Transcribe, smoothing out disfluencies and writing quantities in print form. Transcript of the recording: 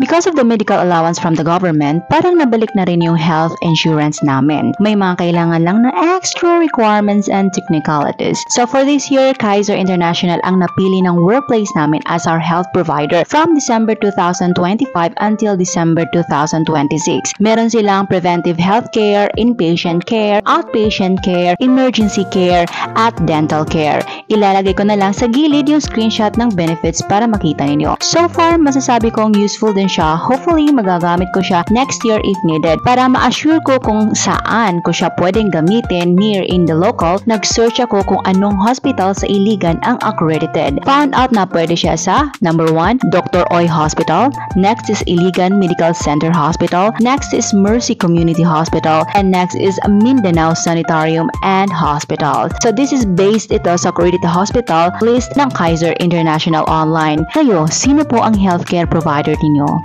Because of the medical allowance from the government, parang nabalik na rin yung health insurance namin. May mga kailangan lang na extra requirements and technicalities. So for this year, Kaiser International ang napili ng workplace namin as our health provider from December 2025 until December 2026. Meron silang preventive health care, inpatient care, outpatient care, emergency care, at dental care. Ilalagay ko na lang sa gilid yung screenshot ng benefits para makita ninyo. So far, masasabi kong useful din siya. Hopefully, magagamit ko siya next year if needed para ma-assure ko kung saan ko siya pwedeng gamitin near in the local. Nag-search ako kung anong hospital sa Iligan ang accredited. Found out na pwede siya sa number 1, Dr. Oy Hospital. Next is Iligan Medical Center Hospital. Next is Mercy Community Hospital. And next is Mindanao Sanitarium and Hospital. So this is based ito sa accredited hospital list ng Kaiser International Online. Kayo, sino po ang healthcare provider ninyo?